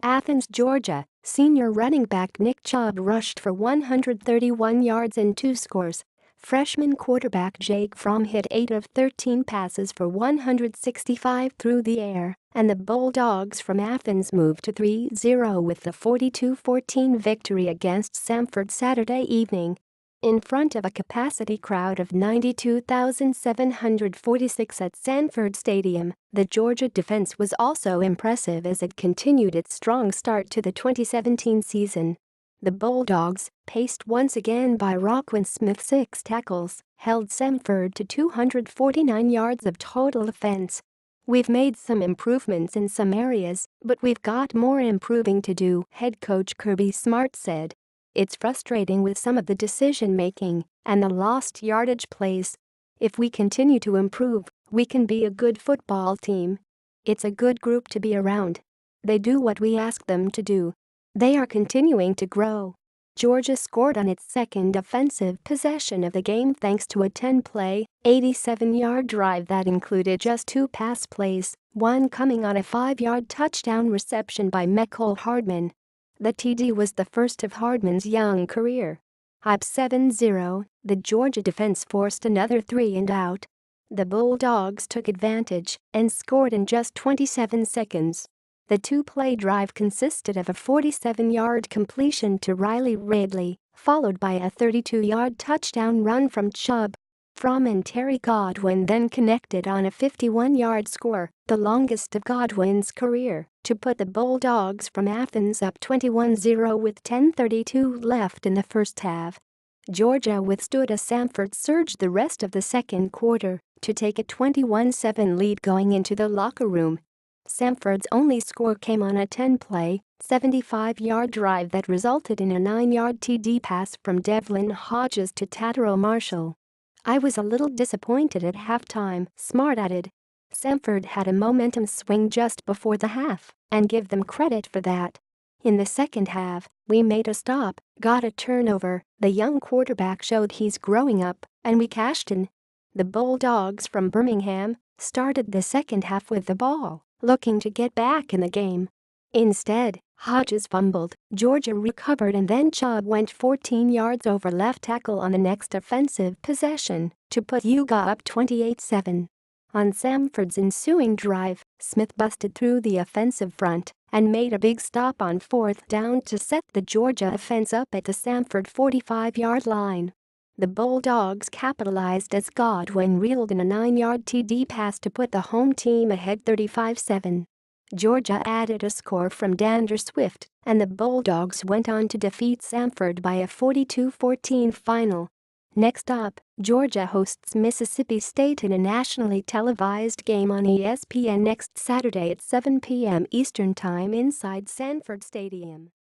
Athens, Georgia, senior running back Nick Chubb rushed for 131 yards and 2 scores. Freshman quarterback Jake Fromm hit 8 of 13 passes for 165 through the air, and the Bulldogs from Athens moved to 3-0 with the 42-14 victory against Samford Saturday evening. In front of a capacity crowd of 92,746 at Sanford Stadium, the Georgia defense was also impressive as it continued its strong start to the 2017 season. The Bulldogs, paced once again by Roquan Smith 6 tackles, held Samford to 249 yards of total offense. "We've made some improvements in some areas, but we've got more improving to do," head coach Kirby Smart said. "It's frustrating with some of the decision-making and the lost yardage plays. If we continue to improve, we can be a good football team. It's a good group to be around. They do what we ask them to do. They are continuing to grow." Georgia scored on its second offensive possession of the game thanks to a 10-play, 87-yard drive that included just 2 pass plays, one coming on a 5-yard touchdown reception by Mecole Hardman. The TD was the first of Hardman's young career. Up 7-0, the Georgia defense forced another 3-and-out. The Bulldogs took advantage and scored in just 27 seconds. The 2-play drive consisted of a 47-yard completion to Riley Ridley, followed by a 32-yard touchdown run from Chubb. Fromm and Terry Godwin then connected on a 51-yard score, the longest of Godwin's career, to put the Bulldogs from Athens up 21-0 with 10:32 left in the first half. Georgia withstood a Samford surge the rest of the second quarter to take a 21-7 lead going into the locker room. Samford's only score came on a 10-play, 75-yard drive that resulted in a 9-yard TD pass from Devlin Hodges to Taterell Marshall. "I was a little disappointed at halftime," Smart added. "Samford had a momentum swing just before the half, and give them credit for that. In the second half, we made a stop, got a turnover, the young quarterback showed he's growing up, and we cashed in." The Bulldogs from Birmingham started the second half with the ball, looking to get back in the game. Instead, Hodges fumbled, Georgia recovered, and then Chubb went 14 yards over left tackle on the next offensive possession to put UGA up 28-7. On Samford's ensuing drive, Smith busted through the offensive front and made a big stop on 4th down to set the Georgia offense up at the Samford 45-yard line. The Bulldogs capitalized as Godwin reeled in a 9-yard TD pass to put the home team ahead 35-7. Georgia added a score from Dander Swift, and the Bulldogs went on to defeat Samford by a 42-14 final. Next up, Georgia hosts Mississippi State in a nationally televised game on ESPN next Saturday at 7 p.m. Eastern Time inside Sanford Stadium.